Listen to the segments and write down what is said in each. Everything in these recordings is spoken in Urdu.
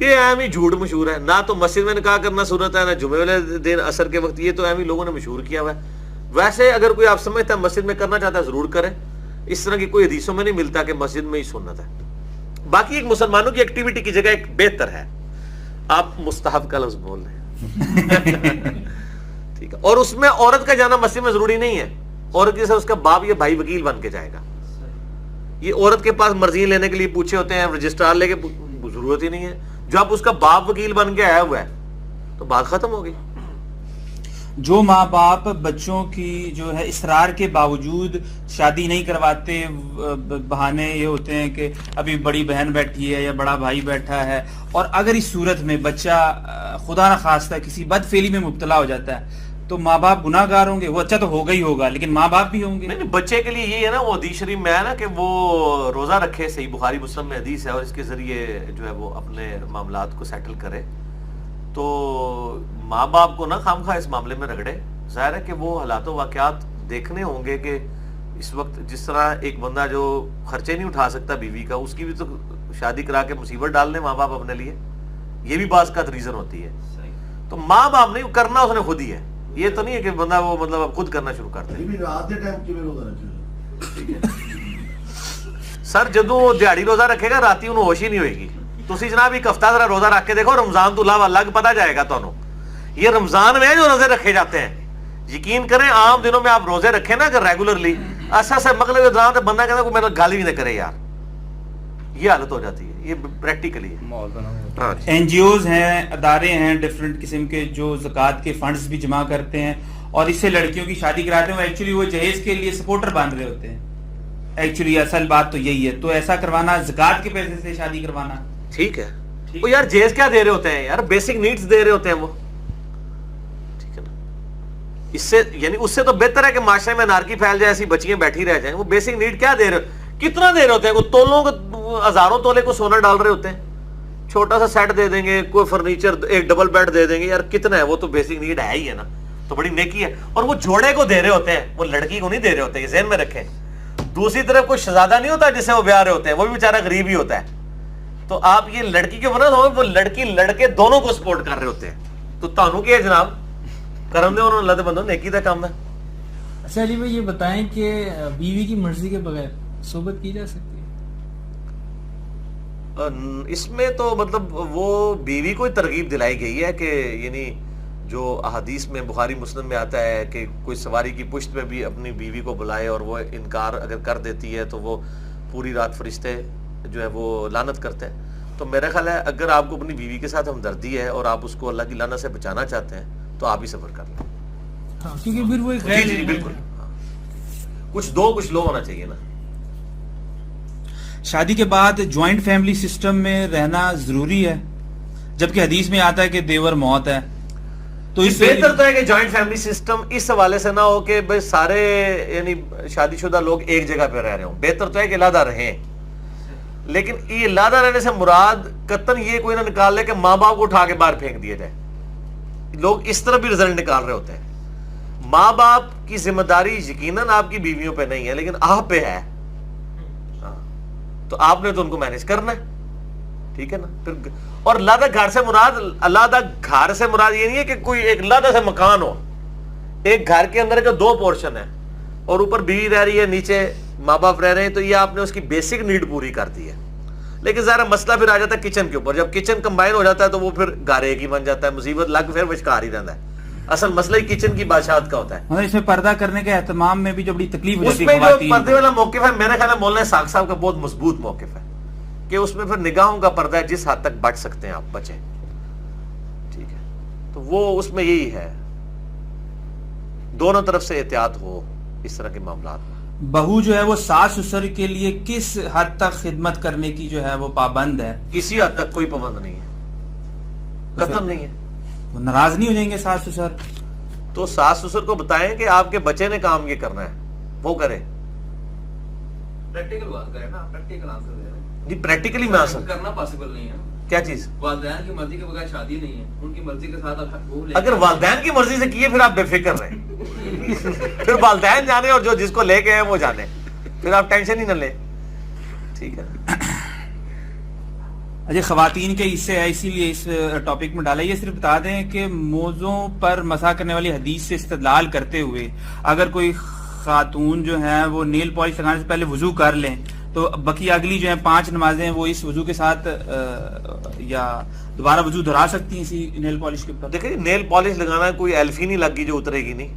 یہ اہم ہی جھوٹ مشہور ہے, نہ تو مسجد میں نکاح کرنا سنت ہے نہ جمعے والے دن اثر کے وقت, یہ تو اہم ہی لوگوں نے مشہور کیا ہوا ہے. ویسے اگر کوئی آپ سمجھتا ہے مسجد میں کرنا چاہتا ہے ضرور کرے, اس طرح کی کوئی حدیثوں میں نہیں ملتا کہ مسجد میں ہی سنت ہے. باقی ایک مسلمانوں کی ایکٹیویٹی کی جگہ ایک بہتر ہے, آپ مستحب کا لفظ بول رہے ہیں ٹھیک ہے, اور اس میں عورت کا جانا مسجد میں ضروری نہیں ہے. عورت جیسے اس کا باپ یا بھائی وکیل بن کے جائے گا, یہ عورت کے پاس مرضی لینے کے لیے پوچھے ہوتے ہیں, رجسٹرار لے کے ضرورت ہی نہیں ہے. جب اس کا باپ وکیل بن کے آیا ہوا ہے تو بات ختم ہو گئی. جو ماں باپ بچوں کی جو ہے اصرار کے باوجود شادی نہیں کرواتے, بہانے یہ ہوتے ہیں کہ ابھی بڑی بہن بیٹھی ہے یا بڑا بھائی بیٹھا ہے, اور اگر اس صورت میں بچہ خدا نہ خواستہ کسی بد فعلی میں مبتلا ہو جاتا ہے تو ماں باپ گناہ گار ہوں گے؟ وہ اچھا تو ہوگا ہی ہوگا, لیکن ماں باپ بھی ہوں گے. نہیں, بچے کے لیے یہ ہے نا, وہ حدیث شریف میں ہے نا کہ وہ روزہ رکھے, صحیح بخاری مسلم میں حدیث ہے, اور اس کے ذریعے جو ہے وہ اپنے معاملات کو سیٹل کرے. تو ماں باپ کو نہ خام خواہ اس معاملے میں رگڑے. ظاہر ہے کہ وہ حالات و واقعات دیکھنے ہوں گے کہ اس وقت جس طرح ایک بندہ جو خرچے نہیں اٹھا سکتا بیوی کا, اس کی بھی تو شادی کرا کے مصیبت ڈال دیں ماں باپ اپنے لیے, یہ بھی بعض کا ریزن ہوتی ہے. تو ماں باپ نہیں, کرنا اس نے خود ہی ہے, یہ تو نہیں ہے کہ بندہ وہ مطلب اب خود کرنا شروع کر دے. سر جدوں دیہڑی روزہ رکھے گا راتی انہوں ہوش ہی نہیں ہوئے گی. تسی جناب ایک ہفتہ ذرا روزہ رکھ کے دیکھو, رمضان تو علاوہ الگ پتہ جائے گا تانوں. یہ رمضان میں جو روزے رکھے جاتے ہیں, یقین کریں عام دنوں میں آپ روزے رکھیں نا اگر ریگولرلی, ایسا سے مغرب دوران بندہ کہتا ہے کوئی میرا گالی بھی نہ کرے یار, یہ حالت ہو جاتی ہے. یہ پریکٹیکلی این جی اوز ہیں, ادارے ہیں ڈفرینٹ قسم کے جو زکوٰۃ کے فنڈز بھی جمع کرتے ہیں اور اس سے لڑکیوں کی شادی کراتے ہیں. وہ ایکچولی وہ جہیز کے لیے سپورٹر بن رہے ہوتے ہیں. ایکچولی اصل بات تو یہی ہے. تو ایسا کروانا, زکوٰۃ کے پیسے سے شادی کروانا ٹھیک ہے. وہ یار جہیز کیا دے رہے ہوتے ہیں یار, بیسک نیڈز دے رہے ہوتے ہیں وہ, ٹھیک ہے نا. اس سے یعنی اس سے تو بہتر ہے کہ معاشرے میں انارکی پھیل جائے, ایسی بچیاں بیٹھی رہ جائیں. وہ بیسک نیڈ کیا دے رہے, کتنا دے رہے ہوتے ہیں, وہ تولوں کو ہزاروں تولے کو سونا ڈال رہے ہوتے ہیں. چھوٹا سا سیٹ دے دیں گے, کوئی فرنیچر, ایک ڈبل بیڈ دے دیں گے, یار کتنا ہے, وہ تو بیسک نیڈ ہے ہی ہے نا, تو بڑی نیکی ہے. اور وہ جوڑے کو دے رہے ہوتے ہیں, وہ لڑکی کو نہیں دے رہے ہوتے, یہ ذہن میں رکھیں. دوسری طرف کوئی شہزادہ نہیں ہوتا جس سے وہ بیاہ رہے ہوتے ہیں, وہ بھی بیچارہ غریب ہی ہوتا ہے. تو آپ یہ لڑکی کے بنا وہ لڑکی لڑکے دونوں کو سپورٹ کر رہے ہوتے ہیں. تو تانوں کیا ہے جناب, کرم دے انہوں نے, اللہ دے بندوں نیکی دا کام ہے. اچھا علی بھائی یہ بتائیں کہ بیوی کی مرضی کے بغیر صحبت کی جا سکتی ہے؟ اس میں تو مطلب وہ بیوی کو ترغیب دلائی گئی ہے کہ یعنی جو احادیث میں بخاری مسلم میں آتا ہے کہ کوئی سواری کی پشت میں بھی اپنی بیوی کو بلائے اور وہ انکار اگر کر دیتی ہے تو وہ پوری رات فرشتے جو ہے وہ لعنت کرتے ہیں. تو میرا خیال ہے اگر آپ کو اپنی بیوی کے ساتھ ہمدردی ہے اور آپ اس کو اللہ کی لعنت سے بچانا چاہتے ہیں تو آپ ہی صبر کر لیں. ہاں کیونکہ پھر وہ جی بالکل, کچھ دو کچھ لو ہونا چاہیے نا. شادی کے بعد جوائنٹ فیملی سسٹم میں رہنا ضروری ہے, جبکہ حدیث میں آتا ہے کہ دیور موت ہے. تو اس بہتر تو ہے کہ جوائنٹ فیملی سسٹم اس حوالے سے نہ ہو کہ بھائی سارے یعنی شادی شدہ لوگ ایک جگہ پہ رہ رہے ہوں. بہتر تو ہے کہ علیحدہ رہیں, لیکن یہ علیحدہ رہنے سے مراد قطعاً یہ کوئی نہ نکال لے کہ ماں باپ کو اٹھا کے باہر پھینک دیا جائے. لوگ اس طرح بھی رزلٹ نکال رہے ہوتے ہیں. ماں باپ کی ذمہ داری یقیناً آپ کی بیویوں پہ نہیں ہے, لیکن آپ پہ ہے. تو آپ نے تو ان کو مینج کرنا ہے, ٹھیک ہے نا. پھر اور علیحدہ گھر سے مراد, علیحدہ گھر سے مراد یہ نہیں ہے کہ کوئی ایک علیحدہ سے مکان ہو. ایک گھر کے اندر جو دو پورشن ہے اور اوپر بیوی رہ رہی ہے, نیچے ماں باپ رہ رہے ہیں, تو یہ آپ نے اس کی بیسک نیڈ پوری کر دی ہے. لیکن ذرا مسئلہ پھر آ جاتا ہے کچن کے اوپر. جب کچن کمبائن ہو جاتا ہے تو وہ پھر گھر ایک ہی بن جاتا ہے, مصیبت لگ پھر وشکار ہی رہتا ہے. اصل مسئلہ ہی کچن کی بادشاہت کا ہوتا ہے. اس میں پردہ کرنے کے اہتمام میں بھی جو بڑی تکلیف ہو اس جاتی میں ہے جو پردے والا موقف ہے میرے خیال ہے مولانا ساق صاحب کا بہت مضبوط موقف ہے کہ اس میں پھر نگاہوں کا پردہ ہے, جس حد تک بچ سکتے ہیں آپ بچیں, ٹھیک ہے. تو وہ اس میں یہی ہے, دونوں طرف سے احتیاط ہو اس طرح کے معاملات میں. بہو جو ہے وہ ساس سسر کے لیے کس حد تک خدمت کرنے کی جو ہے وہ پابند ہے؟ کسی حد تک کوئی پابند نہیں ہے, قطعاً نہیں ہے. وہ ناراض نہیں ہو جائیں گے ساس سسر؟ تو ساس سسر کو بتائیں کہ آپ کے بچے نے کام یہ کرنا ہے, وہ کرے. پریکٹیکل بات کریں نا, پریکٹیکل آنسر دے رہے ہیں. جی پریکٹیکلی میں آنسر کرنا پاسبل نہیں ہے. کیا چیز؟ والدین کی مرضی کے بغیر شادی نہیں ہے, ان کی مرضی کے ساتھ وہ اگر والدین کی مرضی سے کیے پھر آپ بے فکر رہیں. پھر والدین جانے اور جو جس کو لے کے ہیں وہ جانے, پھر آپ ٹینشن ہی نہ لیں, ٹھیک ہے. اچھا خواتین کے حصے ہے اسی لیے اس ٹاپک میں ڈالا. یہ صرف بتا دیں کہ موضوع پر مسح کرنے والی حدیث سے استدلال کرتے ہوئے اگر کوئی خاتون جو ہیں وہ نیل پالش لگانے سے پہلے وضو کر لیں تو بقی اگلی جو ہیں 5 نمازیں وہ اس وضو کے ساتھ یا دوبارہ وضو دہرا سکتی ہیں اسی نیل پالش کے اوپر؟ دیکھیں نیل پالش لگانا کوئی ایلفی نہیں لگ گی جو اترے گی نہیں.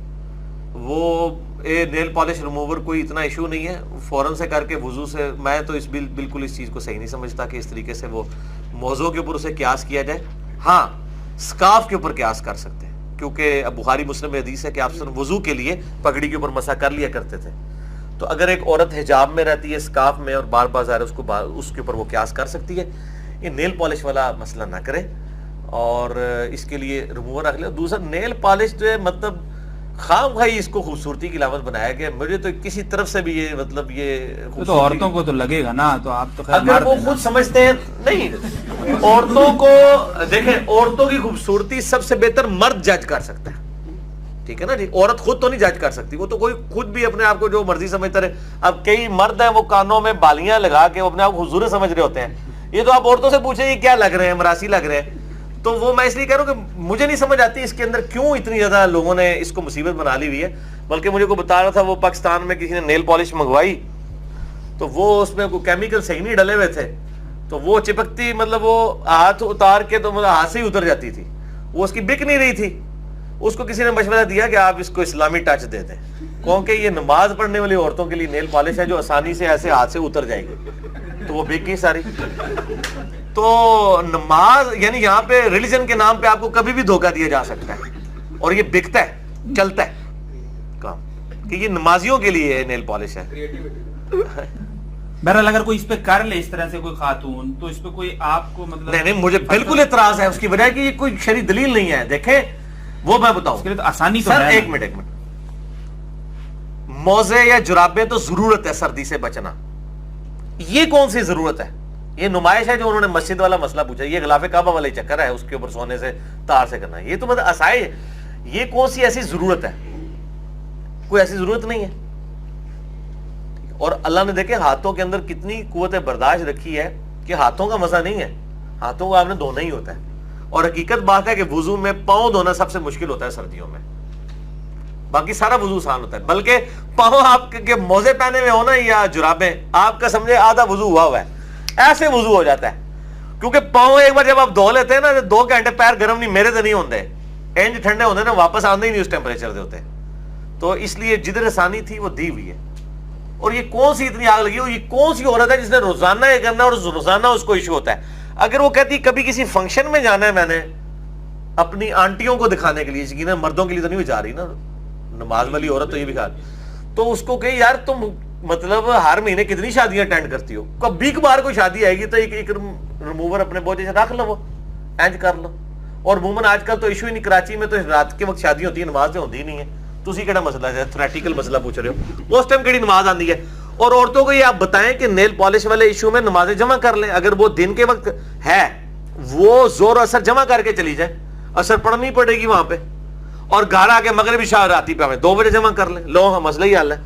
وہ نیل پالش ریموور کوئی اتنا ایشو نہیں ہے, فوراً سے کر کے وضو سے. میں تو اس بالکل اس چیز کو صحیح نہیں سمجھتا کہ اس طریقے سے وہ موضوع کے اوپر اسے قیاس کیا جائے. ہاں سکارف کے اوپر قیاس کر سکتے ہیں کیونکہ اب بخاری مسلم میں حدیث ہے کہ آپ صرف وضو کے لیے پگڑی کے اوپر مسح کر لیا کرتے تھے. تو اگر ایک عورت حجاب میں رہتی ہے سکارف میں اور بار بار ظاہر اس کے اوپر وہ قیاس کر سکتی ہے. یہ نیل پالش والا مسئلہ نہ کرے اور اس کے لیے ریموور رکھ لے. دوسرا نیل پالش جو ہے مطلب خام خواہی اس کو خوبصورتی کی علامت بنایا گیا. مجھے تو کسی طرف سے بھی یہ مطلب یہ تو عورتوں کو تو لگے گا نا, تو آپ تو اگر وہ خود سمجھتے ہیں نہیں عورتوں کو دیکھیں عورتوں کی خوبصورتی سب سے بہتر مرد جج کر سکتا ہے, ٹھیک ہے نا جی. عورت خود تو نہیں جج کر سکتی, وہ تو کوئی خود بھی اپنے آپ کو جو مرضی سمجھتا رہے. اب کئی مرد ہیں وہ کانوں میں بالیاں لگا کے وہ اپنے آپ کو حضور سمجھ رہے ہوتے ہیں. یہ تو آپ عورتوں سے پوچھیں یہ کیا لگ رہے ہیں, مراسی لگ رہے ہیں. تو وہ میں اس لیے کہہ رہا ہوں کہ مجھے نہیں سمجھ آتی اس کے اندر کیوں اتنی زیادہ لوگوں نے اس کو مصیبت بنا لی ہوئی ہے. بلکہ مجھے کو بتا رہا تھا وہ پاکستان میں کسی نے نیل پالش منگوائی تو وہ اس میں کوئی کیمیکل صحیح نہیں ڈلے ہوئے تھے تو وہ چپکتی مطلب وہ ہاتھ اتار کے تو مطلب ہاتھ سے ہی اتر جاتی تھی, وہ اس کی بک نہیں رہی تھی. اس کو کسی نے مشورہ دیا کہ آپ اس کو اسلامی ٹچ دے دیں کیونکہ یہ نماز پڑھنے والی عورتوں کے لیے نیل پالش ہے جو آسانی سے ایسے ہاتھ سے اتر جائے گی, تو وہ بک گئی ساری. تو نماز یعنی یہاں پہ ریلیجن کے نام پہ آپ کو کبھی بھی دھوکہ دیا جا سکتا ہے اور یہ بکتا ہے چلتا ہے کام کہ یہ نمازیوں کے لیے نیل پالش ہے. بہرحال اگر کوئی اس پہ کر لے اس طرح سے کوئی خاتون تو اس پہ کوئی آپ کو مطلب نہیں مجھے بالکل اعتراض ہے اس کی وجہ کہ یہ کوئی شرعی دلیل نہیں ہے. دیکھیں وہ میں بتاؤں اس کے لیے تو آسانی تو سر ہے. ایک منٹ موزے یا جرابیں تو ضرورت ہے سردی سے بچنا, یہ کون سی ضرورت ہے؟ یہ نمائش ہے جو انہوں نے مسجد والا مسئلہ پوچھا, یہ غلاف کعبہ والا ہی چکر ہے اس کے اوپر سونے سے تار سے کرنا, یہ تو مطلب اسائے. یہ کون سی ایسی ضرورت ہے؟ کوئی ایسی ضرورت نہیں ہے. اور اللہ نے دیکھے ہاتھوں کے اندر کتنی قوت برداشت رکھی ہے کہ ہاتھوں کا مسئلہ نہیں ہے, ہاتھوں کو آپ نے دھونا ہی ہوتا ہے. اور حقیقت بات ہے کہ وضو میں پاؤں دھونا سب سے مشکل ہوتا ہے سردیوں میں, باقی سارا وضو آسان ہوتا ہے. بلکہ پاؤں آپ کے موزے پہنے ہوئے ہو نا یا جرابیں, آپ کا سمجھے آدھا وضو ہوا ہے, ایسے وضو ہو جاتا ہے. کیونکہ پاؤں ایک بار جب آپ دھو لیتے ہیں نا 2 گھنٹے پیر گرم نہیں, میرے تو نہیں ہوتے, انج ٹھنڈے ہوتے نا, واپس آنے ہی نہیں اس ٹیمپریچر دے ہوتے. تو اس لیے جدھر آسانی تھی وہ دی ہوئی ہے. اور یہ کون سی اتنی آگ لگی ہو, یہ کون سی عورت ہے جس نے روزانہ یہ کرنا اور روزانہ اس کو ایشو ہوتا ہے. اگر وہ کہتی کبھی کسی فنکشن میں جانا ہے میں نے اپنی آنٹیوں کو دکھانے کے لیے, یقینا مردوں کے لیے تو نہیں جا رہی نا, نماز والی عورت تو یہ بھی کہا, تو اس کو کہ یار تم مطلب ہر مہینے کتنی شادیاں اٹینڈ کرتی ہو, کبھی کبھار کوئی شادی آئے گی تو ایک ریموور اپنے بوجھے سے رکھ لو, وہ اینج کر لو. اور عموماً آج کل تو ایشو ہی نہیں, کراچی میں تو رات کے وقت شادی ہوتی ہے, نماز تو ہوتی ہی نہیں ہے. تسی کیڑا مسئلہ ہے, تھریٹیکل مسئلہ پوچھ رہے ہو, اس ٹائم کیڑی نماز آندی ہے. اور عورتوں کو یہ آپ بتائیں کہ نیل پالش والے ایشو میں نمازیں جمع کر لیں, اگر وہ دن کے وقت ہے وہ زور اثر جمع کر کے چلی جائے, اثر پڑنی پڑے گی وہاں پہ. اور گھر آ کے مغرب عشاء راتی پہ ہمیں 2 بجے جمع کر لیں, لو ہاں مسئلہ ہی حل ہے.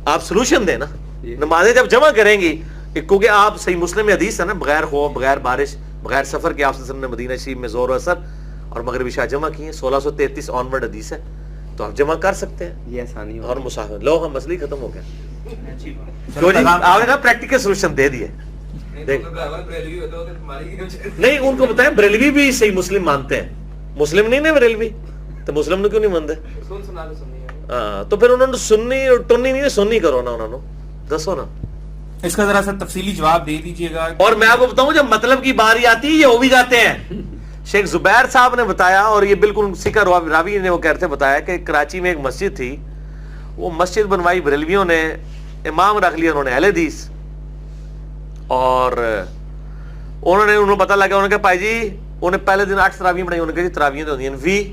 آپ سلوشن دیں نا, نمازیں جب جمع کریں گی, کیونکہ آپ صحیح مسلم میں حدیث ہے نا, بغیر خوف بغیر بارش بغیر سفر کے آپ صلی اللہ علیہ وسلم نے مدینہ شریف میں زور و اثر اور مغرب عشاء جمع کی ہیں. 1633 آنورڈ حدیث ہے, تو آپ جمع کر سکتے ہیں. یہ آسانی اور مسافر لو ہم مسئلہ ختم ہو گیا. آپ نے کہا پریکٹیکل سولوشن دے دیے. نہیں ان کو بتائیں بریلوی بھی صحیح مسلم مانتے ہیں, مسلم نہیں نا بریلوی, تو مسلم نے کیوں نہیں مانتے؟ ہاں تو پھر انہوں نے سنی اور ٹنی نہیں, سنی کرو نا, انہوں نے دسو نا اس کا ذرا سا تفصیلی جواب دے دیجیے گا. اور میں آپ کو بتاؤں جب مطلب کی باری آتی ہے یہ ہو بھی جاتے ہیں. شیخ زبیر صاحب نے بتایا, اور یہ بالکل سکر راوی نے وہ کہتے بتایا کہ کراچی میں ایک مسجد تھی, وہ مسجد بنوائی بریلویوں نے, امام رکھ لیا انہوں نے اہل حدیث, اور انہوں نے پتہ لگا, انہوں نے کہا بھائی جی, انہیں پہلے دن 8 تراویح بنائی, انہوں نے کہا جی تراویح تو ہوتی ہیں 20.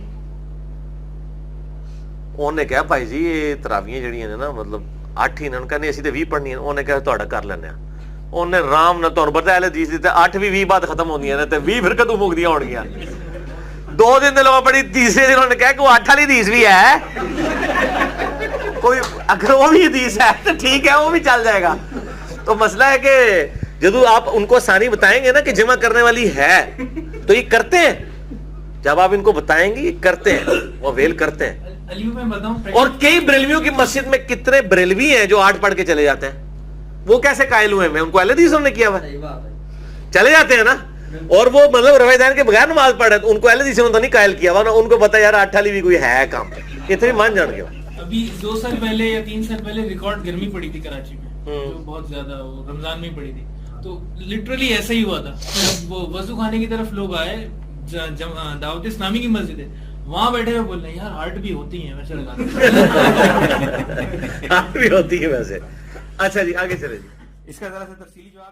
انہوں نے کہا بھائی جی یہ تراویح جڑی ہیں نا مطلب 8 ہی, انہوں نے کہا نہیں اسی تے 20 پڑھنی ہیں. انہوں نے کہا تہاڈا کر لینے ہیں. انہوں نے رام نہ تہن پتہ اہل حدیث دیتے 8 بھی 20 بعد ختم ہوندیاں نے, تے 20 پھر کدوں مک دیاں ہونگیاں. 2 دن دے لوگ بڑی, تیسرے دن انہوں نے کہا کہ وہ 8 والی حدیث بھی ہے, کوئی اگر وہ بھی حدیث ہے تو ٹھیک ہے, وہ بھی چل جائے گا. تو مسئلہ ہے کہ جدو آپ ان کو آسانی بتائیں گے نا کہ جمع کرنے والی ہے تو یہ کرتے ہیں. جب آپ ان کو بتائیں گے یہ کرتے ہیں, وہ ویل کرتے ہیں. علیو میں بتاؤں, اور کئی بریلویوں کی مسجد میں کتنے بریلوی ہیں جو 8 پڑھ کے چلے جاتے ہیں. وہ کیسے قائل ہوئے ہیں؟ ان کو اہل حدیث نے کیا ہوا, صحیح بات ہے. چلے جاتے ہیں نا. اور وہ مطلب روایتین کے بغیر نماز پڑھ رہے, ان کو اہل حدیث نے تو نہیں قائل کیا ہوا, ان کو پتا یار 8 والی بھی کوئی ہے کام, اتنے مان جان کے. ابھی 2 سال پہلے یا 3 سال پہلے ریکارڈ گرمی پڑی تھی کراچی میں, جو بہت زیادہ رمضان میں پڑی تھی. تو لٹرلی ایسا ہی ہوا تھا. وہ وضو خانے کی طرف لوگ آئے, دعوت اسلامی کی مسجد ہے, وہاں بیٹھے ہوئے بول رہے ہیں یار ہارٹ بھی ہوتی ہیں ویسے ہارٹ بھی ہوتی ہے ویسے. اچھا جی آگے چلے جی. اس کا ذرا سا تفصیلی جواب